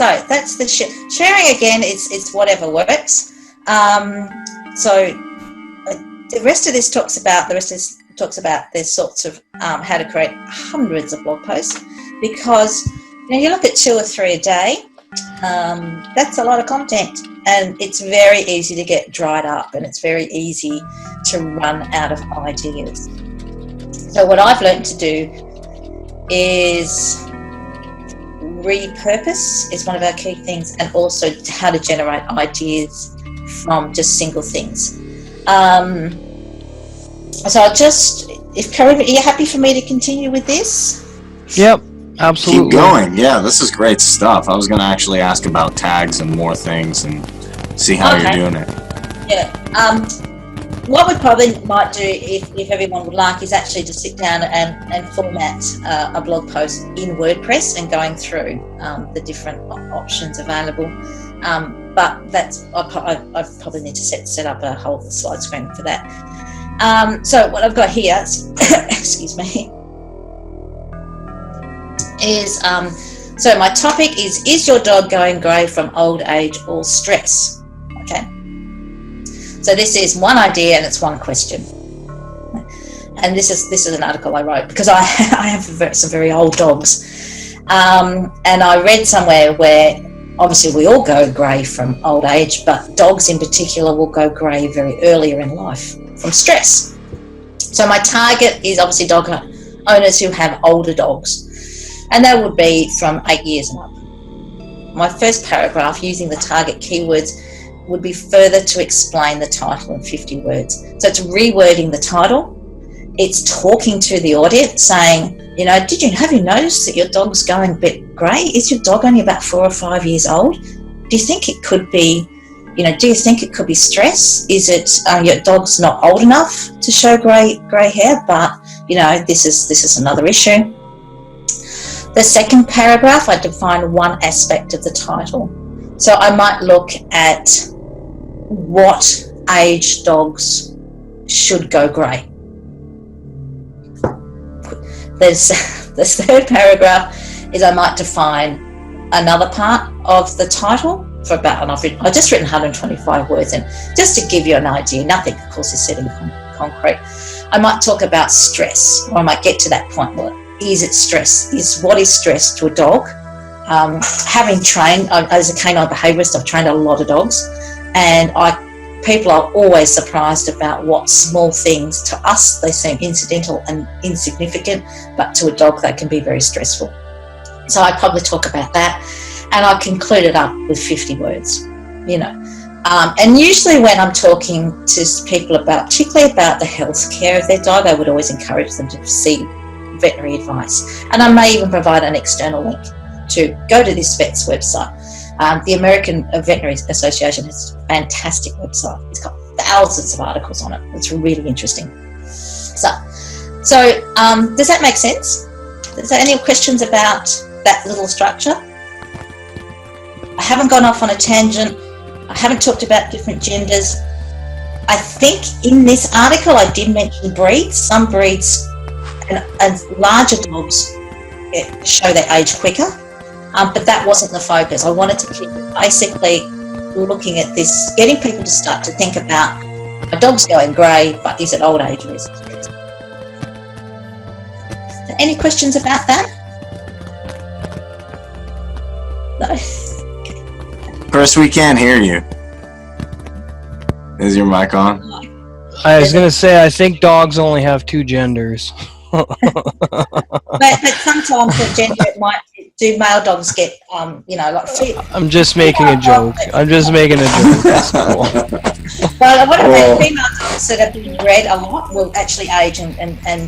So that's the sharing again. It's whatever works. So the rest of this talks about this sorts of how to create hundreds of blog posts, because you look at 2 or 3 a day. That's a lot of content, and it's very easy to get dried up, and it's very easy to run out of ideas. So what I've learned to do is repurpose is one of our key things, and also how to generate ideas from just single things. So I'll just, if Karim, are you happy for me to continue with this? Yep, absolutely. Keep going. Yeah, this is great stuff. I was going to actually ask about tags and more things and see how you're doing it. Yeah. What we probably might do, if everyone would like, is actually to sit down and format a blog post in WordPress and going through the different options available. But that's I probably need to set up a whole slide screen for that. So what I've got here, excuse me, is so my topic is your dog going grey from old age or stress? Okay. So this is one idea and it's one question. And this is an article I wrote because I have some very old dogs. And I read somewhere where obviously we all go grey from old age, but dogs in particular will go grey very earlier in life from stress. So my target is obviously dog owners who have older dogs, and that would be from 8 years and up. My first paragraph, using the target keywords, would be further to explain the title in 50 words. So it's rewording the title. It's talking to the audience, saying, have you noticed that your dog's going a bit grey? Is your dog only about 4 or 5 years old? Do you think it could be, do you think it could be stress? Is it your dog's not old enough to show grey hair, but this is another issue. The second paragraph, I define one aspect of the title. So I might look at what age dogs should go grey. The third paragraph is I might define another part of the title for about, I've just written 125 words, and just to give you an idea, nothing of course is set in concrete. I might talk about stress, or I might get to that point. Well, is it stress? What is stress to a dog? Having trained as a canine behaviourist, I've trained a lot of dogs, and people are always surprised about what small things to us they seem incidental and insignificant, but to a dog they can be very stressful. So I probably talk about that, and I conclude it up with 50 words. And usually when I'm talking to people particularly about the health care of their dog, I would always encourage them to seek veterinary advice, and I may even provide an external link to go to this vet's website. The American Veterinary Association has a fantastic website. It's got thousands of articles on it. It's really interesting. So does that make sense? Is there any questions about that little structure? I haven't gone off on a tangent. I haven't talked about different genders. I think in this article I did mention breeds. Some breeds and larger dogs show their age quicker. But that wasn't the focus. I wanted to keep basically looking at this, getting people to start to think about a dog's going grey, but is it old age or is it stress? Any questions about that? No? Chris, we can't hear you. Is your mic on? I was going to say, I think dogs only have 2 genders. but sometimes the gender do male dogs get I'm just making a joke. That's cool. Well, what about female dogs that have been bred a lot will actually age and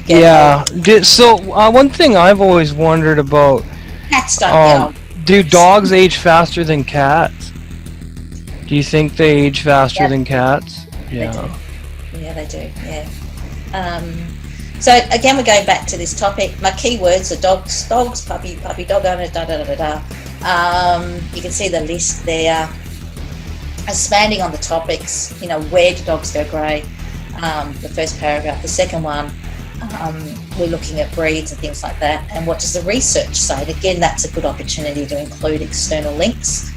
get old. So one thing I've always wondered about, cats don't get old. Do dogs age faster than cats? Do you think they age faster than cats? Yeah, they do. Yeah. So again, we're going back to this topic. My keywords are dogs, puppy, dog owner, you can see the list there. Expanding on the topics, where do dogs go grey? The first paragraph. The second one, we're looking at breeds and things like that, and what does the research say? And again, that's a good opportunity to include external links.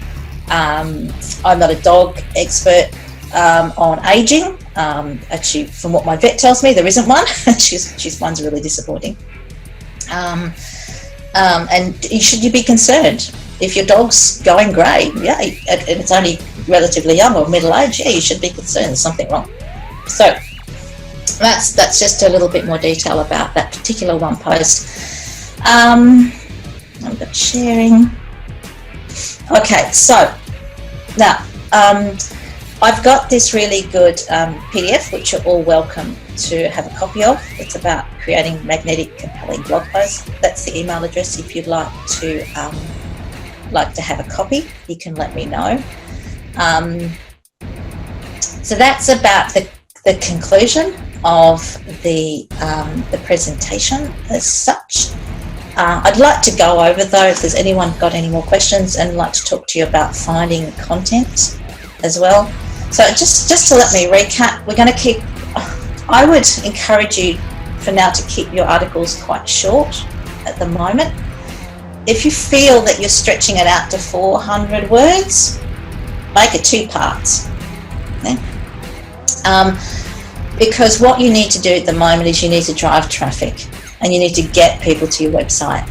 I'm not a dog expert on aging. Actually, from what my vet tells me, there isn't one. Mine's really disappointing. And should you be concerned if your dog's going grey? Yeah, and it's only relatively young or middle age. Yeah, you should be concerned there's something wrong. So that's just a little bit more detail about that particular one post. I'm got sharing. Okay, so now I've got this really good PDF, which you're all welcome to have a copy of. It's about creating magnetic, compelling blog posts. That's the email address. If you'd like to have a copy, you can let me know. So that's about the conclusion of the presentation as such. I'd like to go over though, if there's anyone got any more questions, and like to talk to you about finding content as well. So just to let me recap, we're going to keep, I would encourage you for now to keep your articles quite short at the moment. If you feel that you're stretching it out to 400 words, make it 2 parts. Okay? Because what you need to do at the moment is you need to drive traffic and you need to get people to your website.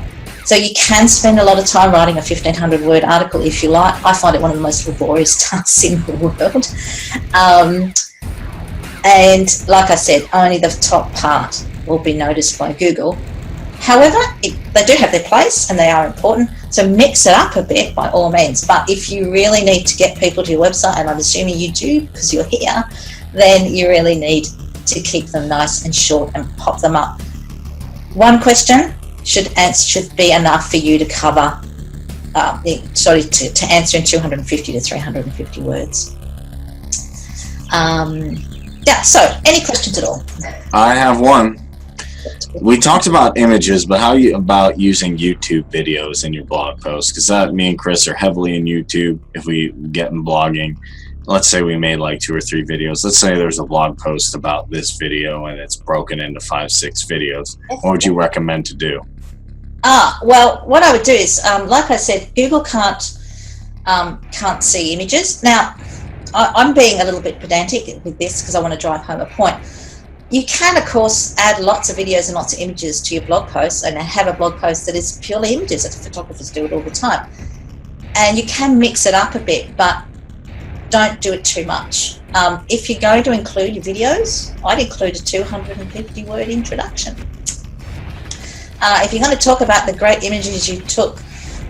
So you can spend a lot of time writing a 1,500 word article if you like. I find it one of the most laborious tasks in the world. And like I said, only the top part will be noticed by Google. However, they do have their place and they are important. So mix it up a bit by all means. But if you really need to get people to your website, and I'm assuming you do because you're here, then you really need to keep them nice and short and pop them up. One question should be enough for you to cover, to answer in 250 to 350 words. Yeah, so any questions at all? I have one. We talked about images, but how about using YouTube videos in your blog posts? Because me and Chris are heavily in YouTube. If we get in blogging, let's say we made like 2 or 3 videos. Let's say there's a blog post about this video and it's broken into 5, 6 videos. What would you recommend to do? Well, what I would do is, like I said, Google can't see images. Now, I'm being a little bit pedantic with this because I want to drive home a point. You can, of course, add lots of videos and lots of images to your blog posts and have a blog post that is purely images, as photographers do it all the time. And you can mix it up a bit, but don't do it too much. If you're going to include your videos, I'd include a 250 word introduction. If you're going to talk about the great images you took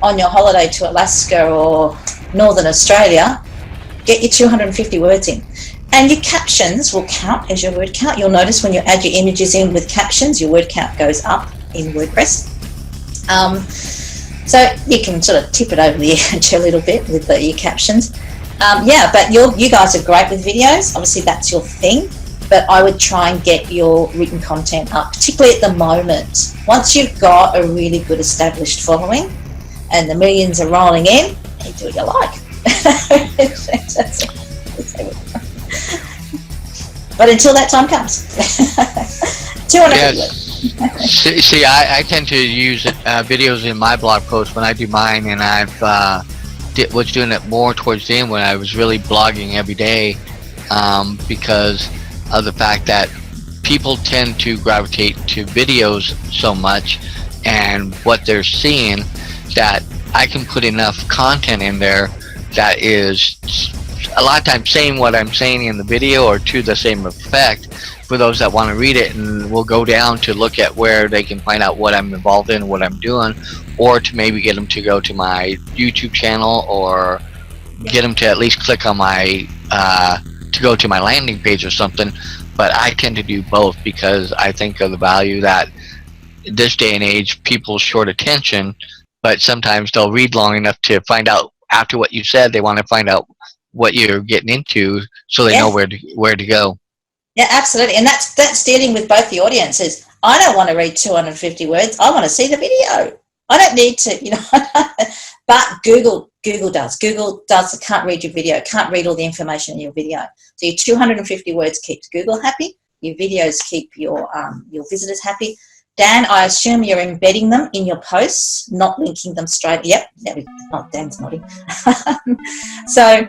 on your holiday to Alaska or Northern Australia, get your 250 words in. And your captions will count as your word count. You'll notice when you add your images in with captions, your word count goes up in WordPress. So you can sort of tip it over the edge a little bit with your captions. Yeah, but you guys are great with videos. Obviously, that's your thing. But I would try and get your written content up, particularly at the moment. Once you've got a really good established following and the millions are rolling in, you do what you like. But until that time comes, 250 words. See, I tend to use videos in my blog posts when I do mine, and was doing it more towards the end when I was really blogging every day, because of the fact that people tend to gravitate to videos so much and what they're seeing, that I can put enough content in there that is a lot of times saying what I'm saying in the video or to the same effect for those that want to read it, and will go down to look at where they can find out what I'm involved in, what I'm doing, or to maybe get them to go to my YouTube channel, or get them to at least click on my to go to my landing page or something. But I tend to do both because I think of the value that this day and age, people's short attention, but sometimes they'll read long enough to find out after what you said, they want to find out what you're getting into so they know where to go. Yeah, absolutely. And that's dealing with both the audiences. I don't want to read 250 words. I want to see the video. I don't need to, but Google does. Google does. Can't read your video, can't read all the information in your video. So your 250 words keeps Google happy. Your videos keep your visitors happy. Dan, I assume you're embedding them in your posts, not linking them straight. Yep. Oh, Dan's nodding. So,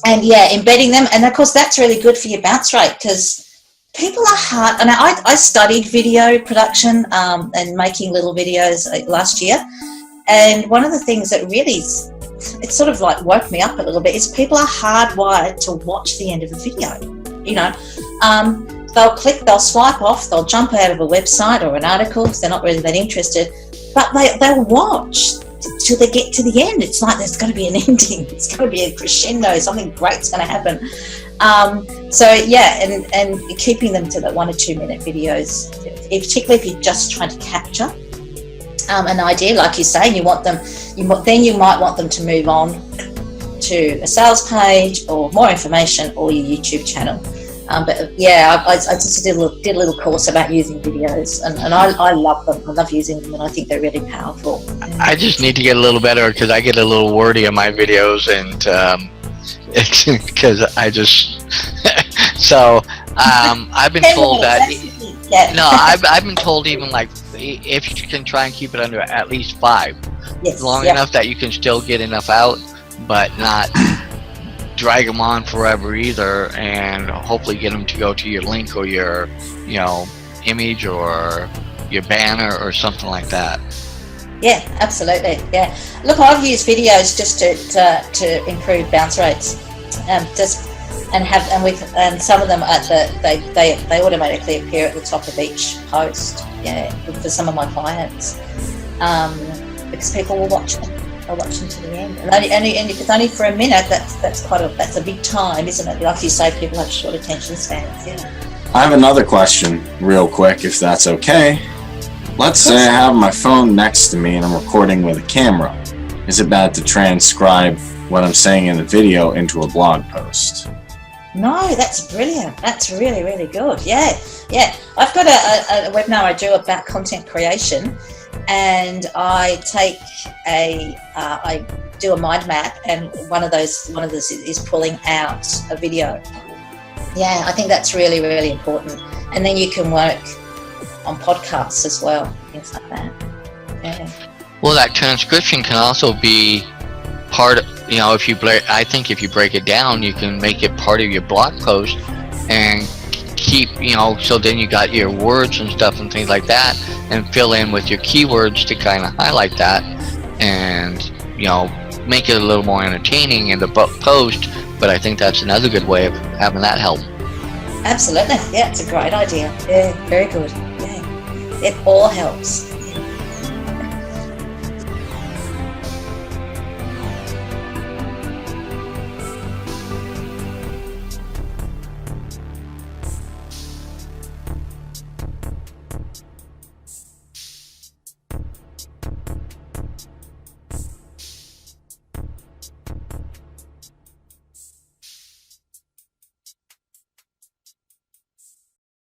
and yeah, embedding them. And of course, that's really good for your bounce rate, because people are hard. And I studied video production and making little videos last year. And one of the things that really, it sort of like woke me up a little bit, is people are hardwired to watch the end of a video. You know, they'll click, they'll swipe off, they'll jump out of a website or an article if they're not really that interested, but they'll watch till they get to the end. It's like there's got to be an ending. It's got to be a crescendo. Something great's going to happen. So yeah, and keeping them to the 1 or 2 minute videos, particularly if you're just trying to capture an idea, like you say, you want them. Then you might want them to move on to a sales page or more information or your YouTube channel. But yeah, I just did a little course about using videos, and I love them. I love using them, and I think they're really powerful. I just need to get a little better, because I get a little wordy in my videos, and it's because I just so I've been told that I've been told, even like, if you can try and keep it under at least 5, long enough that you can still get enough out, but not drag them on forever either, and hopefully get them to go to your link or your, you know, image or your banner or something like that. Yeah, absolutely. Yeah, look, I've used videos just to improve bounce rates, and some of them they automatically appear at the top of each post. Yeah, for some of my clients, because people will watch them. I'll watch them to the end, and if it's only for a minute, that's a big time, isn't it? Like you say, people have short attention spans. Yeah. I have another question, real quick, if that's okay. Let's say I have my phone next to me and I'm recording with a camera. Is it bad to transcribe what I'm saying in the video into a blog post? No, that's brilliant. That's really, really good. Yeah. I've got a webinar I do about content creation. And I take I do a mind map, and one of those is pulling out a video. Yeah, I think that's really, really important. And then you can work on podcasts as well, things like that. Yeah. Well, that transcription can also be part of, you know, I think if you break it down, you can make it part of your blog post and keep, you know, so then you got your words and stuff and things like that, and fill in with your keywords to kind of highlight that, and, you know, make it a little more entertaining in the post. But I think that's another good way of having that help. Absolutely. Yeah, it's a great idea. Yeah, very good. Yeah, it all helps.